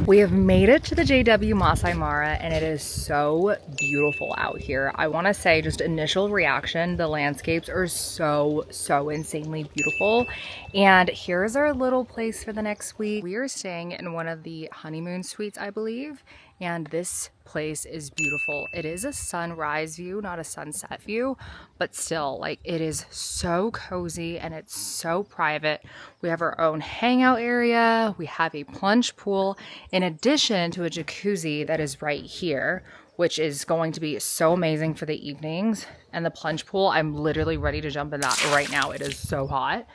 We have made it to the JW Masai Mara and it is so beautiful out here. I want to say just initial reaction, the landscapes are so insanely beautiful. And here's our little place for the next week. We are staying in one of the honeymoon suites, I believe. And this place is beautiful. It is a sunrise view, not a sunset view, but still, like, it is so cozy and it's so private. We have our own hangout area. We have a plunge pool in addition to a jacuzzi that is right here, which is going to be so amazing for the evenings. And the plunge pool, I'm literally ready to jump in that right now. It is so hot.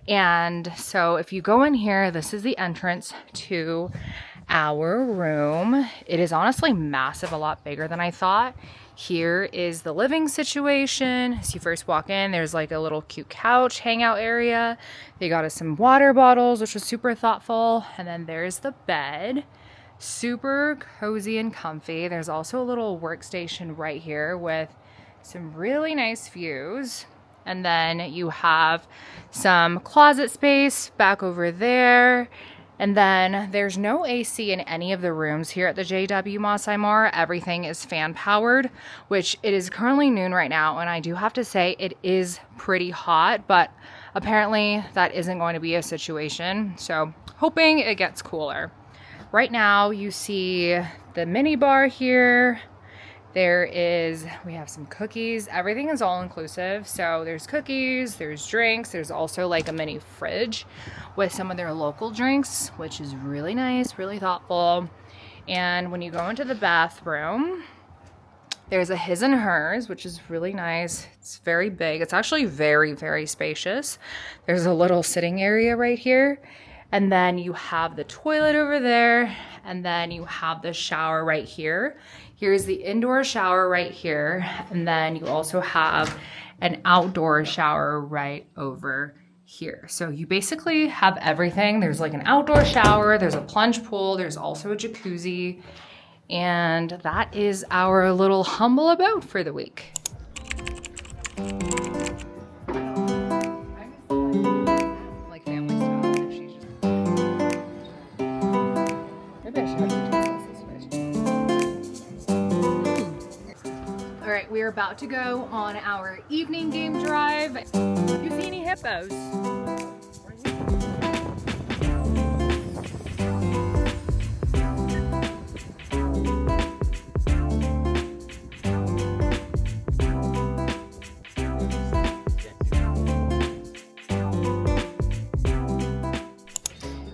And so if you go in here, this is the entrance to our room. It is honestly massive, a lot bigger than I thought. Here is the living situation. As you first walk in, there's like a little cute couch hangout area. They got us some water bottles, which was super thoughtful. And then there's the bed, super cozy and comfy. There's also a little workstation right here with some really nice views. And then you have some closet space back over there. And then there's no AC in any of the rooms here at the JW Masai Mara. Everything is fan powered, which it is currently noon right now. And I do have to say it is pretty hot, but apparently that isn't going to be a situation. So hoping it gets cooler. Right now you see the mini bar here. We have some cookies. Everything is all inclusive. So there's cookies, there's drinks. There's also like a mini fridge with some of their local drinks, which is really nice, really thoughtful. And when you go into the bathroom, there's a his and hers, which is really nice. It's very big. It's actually very spacious. There's a little sitting area right here. And then you have the toilet over there. And then you have the shower right here. Here's the indoor shower right here. And then you also have an outdoor shower right over here. So you basically have everything. There's like an outdoor shower, there's a plunge pool, there's also a jacuzzi. And that is our little humble abode for the week. We're about to go on our evening game drive. Do you see any hippos?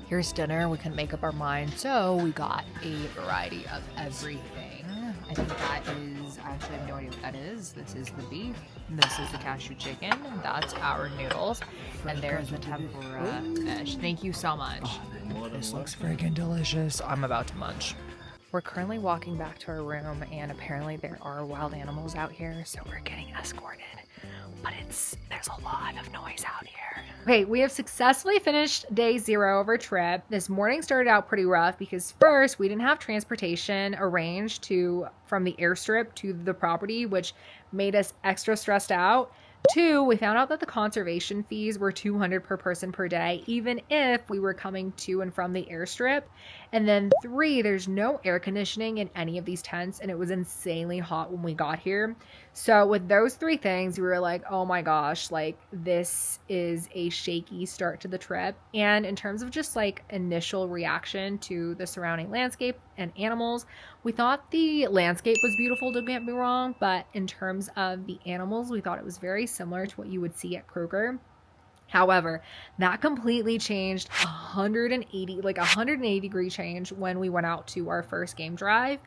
Here's dinner. We couldn't make up our mind, so we got a variety of everything. I think that is, I actually have no idea what that is. This is the beef, this is the cashew chicken, that's our noodles, and there's the tempura fish. Thank you so much. This looks freaking delicious. I'm about to munch. We're currently walking back to our room, and apparently there are wild animals out here, so we're getting escorted. But there's a lot of noise out here. Okay, we have successfully finished day 0 of our trip. This morning started out pretty rough because first we didn't have transportation arranged from the airstrip to the property, which made us extra stressed out. 2, we found out that the conservation fees were $200 per person per day, even if we were coming to and from the airstrip. And then 3, there's no air conditioning in any of these tents, and it was insanely hot when we got here. So with those 3 things, we were like, oh my gosh, like this is a shaky start to the trip. And in terms of just like initial reaction to the surrounding landscape and animals, we thought the landscape was beautiful, don't get me wrong, but in terms of the animals, we thought it was very similar to what you would see at Kroger. However, that completely changed 180 degree change when we went out to our first game drive.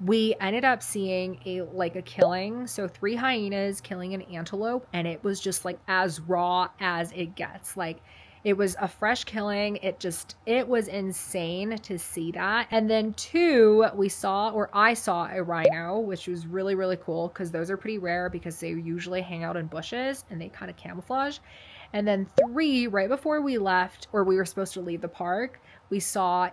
We ended up seeing a killing. So 3 hyenas killing an antelope, and it was just like as raw as it gets. Like it was a fresh killing. It was insane to see that. And then 2, I saw a rhino, which was really cool because those are pretty rare because they usually hang out in bushes and they kind of camouflage. And then 3, right before we left, or we were supposed to leave the park, we saw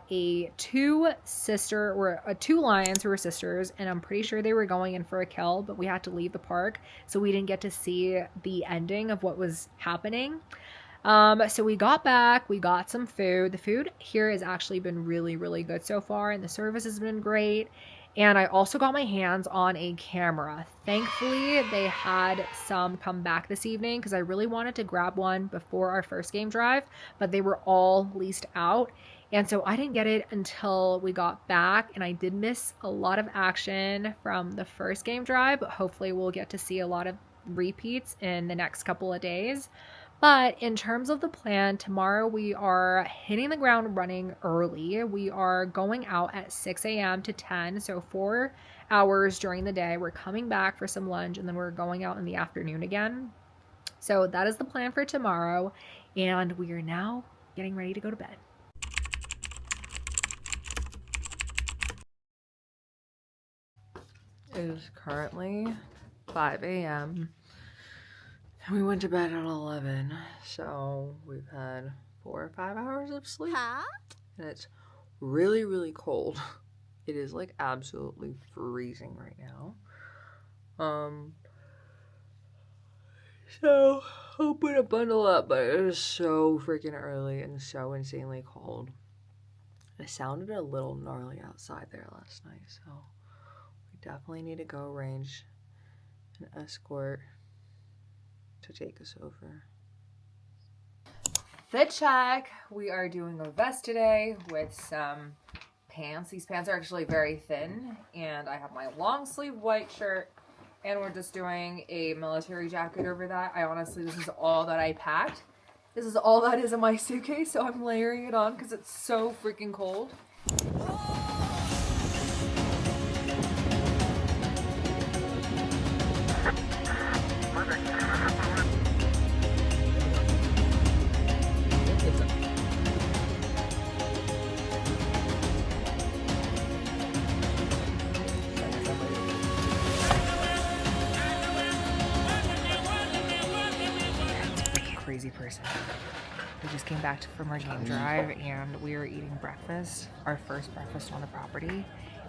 two lions who were sisters, and I'm pretty sure they were going in for a kill, but we had to leave the park, so we didn't get to see the ending of what was happening. So we got back, we got some food. The food here has actually been really, really good so far, and the service has been great. And I also got my hands on a camera. Thankfully, they had some come back this evening because I really wanted to grab one before our first game drive, but they were all leased out. And so I didn't get it until we got back, and I did miss a lot of action from the first game drive, but hopefully we'll get to see a lot of repeats in the next couple of days. But in terms of the plan, tomorrow we are hitting the ground running early. We are going out at 6 a.m. to 10, so 4 hours during the day. We're coming back for some lunch, and then we're going out in the afternoon again. So that is the plan for tomorrow, and we are now getting ready to go to bed. It is currently 5 a.m. and we went to bed at 11, so we've had 4 or 5 hours of sleep. And it's really, really cold. It is like absolutely freezing right now. So I'm gonna bundle up, but it is so freaking early and so insanely cold. It sounded a little gnarly outside there last night, so we definitely need to go arrange an escort to take us over. Fit check. We are doing a vest today with some pants. These pants are actually very thin, and I have my long sleeve white shirt, and we're just doing a military jacket over that. This is all that I packed. This is all that is in my suitcase, so I'm layering it on because it's so freaking cold. Crazy person. We just came back from our game drive and we are eating breakfast, our first breakfast on the property.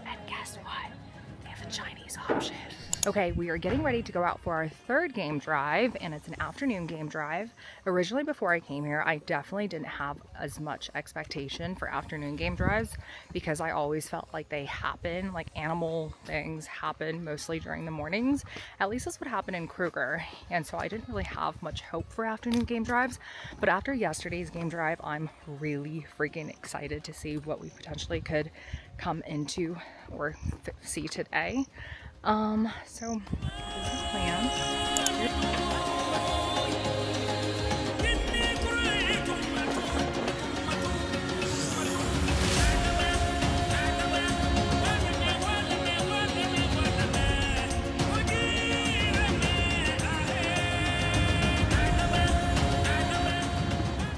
And guess what? They have a Chinese option. Okay, we are getting ready to go out for our third game drive, and it's an afternoon game drive. Originally, before I came here, I definitely didn't have as much expectation for afternoon game drives because I always felt like they happen, like animal things happen mostly during the mornings. At least that's what happened in Kruger, and so I didn't really have much hope for afternoon game drives. But after yesterday's game drive, I'm really freaking excited to see what we potentially could come into or see today. So this is the plan.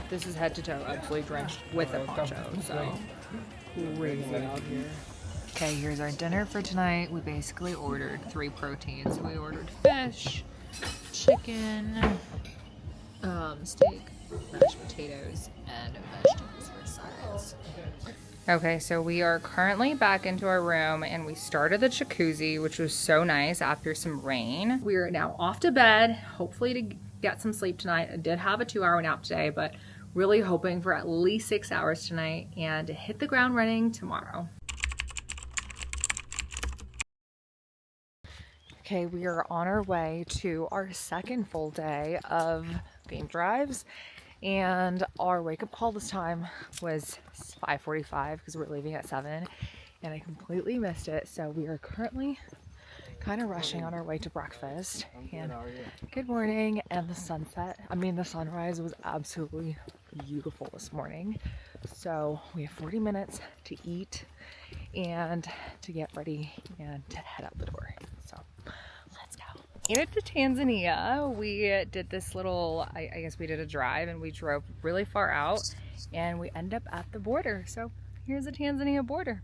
This is head to toe, absolutely drenched with a poncho, so crazy out here. Okay, here's our dinner for tonight. We basically ordered 3 proteins. We ordered fish, chicken, steak, mashed potatoes, and vegetables for sides. Okay, so we are currently back into our room and we started the jacuzzi, which was so nice after some rain. We are now off to bed, hopefully to get some sleep tonight. I did have a 2-hour nap today, but really hoping for at least 6 hours tonight and to hit the ground running tomorrow. Okay, we are on our way to our second full day of game drives, and our wake-up call this time was 5:45 because we're leaving at 7, and I completely missed it. So we are currently kind of rushing on our way to breakfast. And good morning, and the sunrise was absolutely beautiful this morning. So we have 40 minutes to eat and to get ready and to head out the door. So let's go. Into Tanzania, we did this little, I guess we did a drive, and we drove really far out and we end up at the border. So here's the Tanzania border.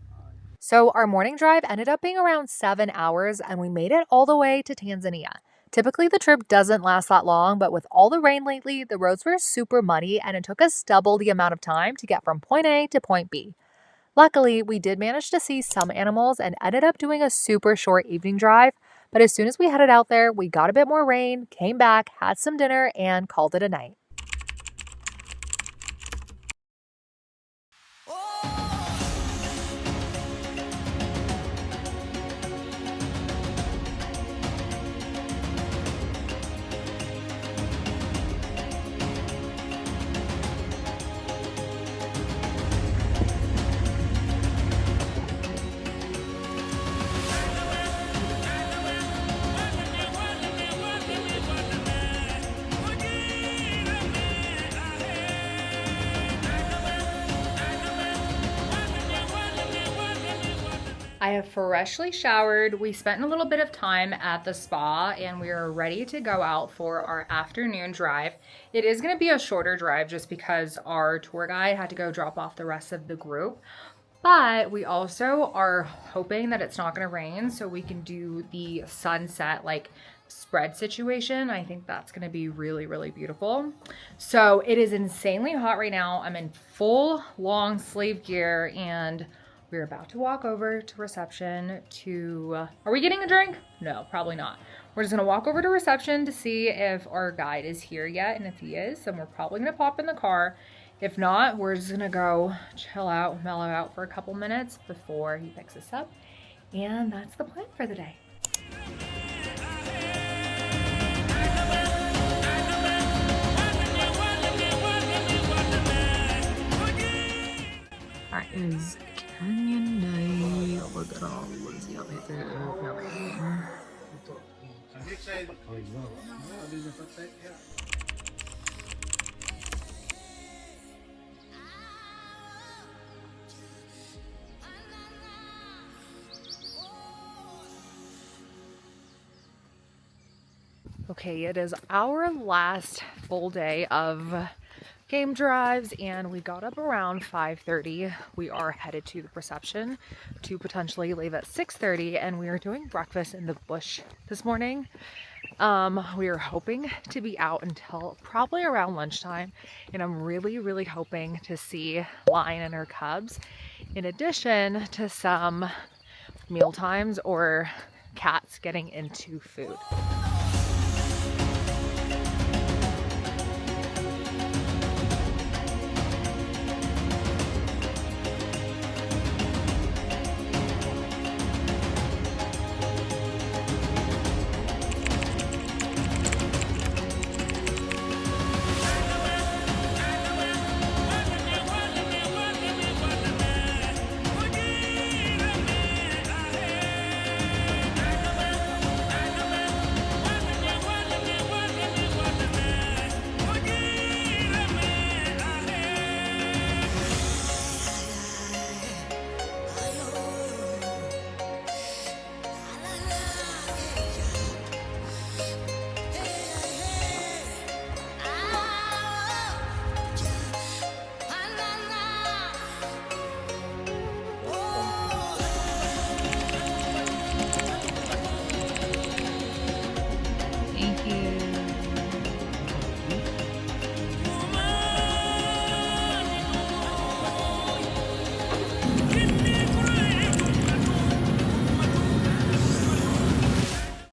So our morning drive ended up being around 7 hours, and we made it all the way to Tanzania. Typically, the trip doesn't last that long, but with all the rain lately, the roads were super muddy, and it took us double the amount of time to get from point A to point B. Luckily, we did manage to see some animals and ended up doing a super short evening drive, but as soon as we headed out there, we got a bit more rain, came back, had some dinner, and called it a night. I have freshly showered. We spent a little bit of time at the spa and we are ready to go out for our afternoon drive. It is going to be a shorter drive just because our tour guide had to go drop off the rest of the group. But we also are hoping that it's not going to rain so we can do the sunset like spread situation. I think that's going to be really, really beautiful. So it is insanely hot right now. I'm in full long sleeve gear and we're about to walk over to reception to, are we getting a drink? No, probably not. We're just gonna walk over to reception to see if our guide is here yet. And if he is, then we're probably gonna pop in the car. If not, we're just gonna go chill out, mellow out for a couple minutes before he picks us up. And that's the plan for the day. That is Canyon Day. Look at all the yummy food. Okay, it is our last full day of game drives and we got up around 5:30. We are headed to the reception to potentially leave at 6:30 and we are doing breakfast in the bush this morning. We are hoping to be out until probably around lunchtime and I'm really hoping to see Lion and her cubs in addition to some meal times or cats getting into food.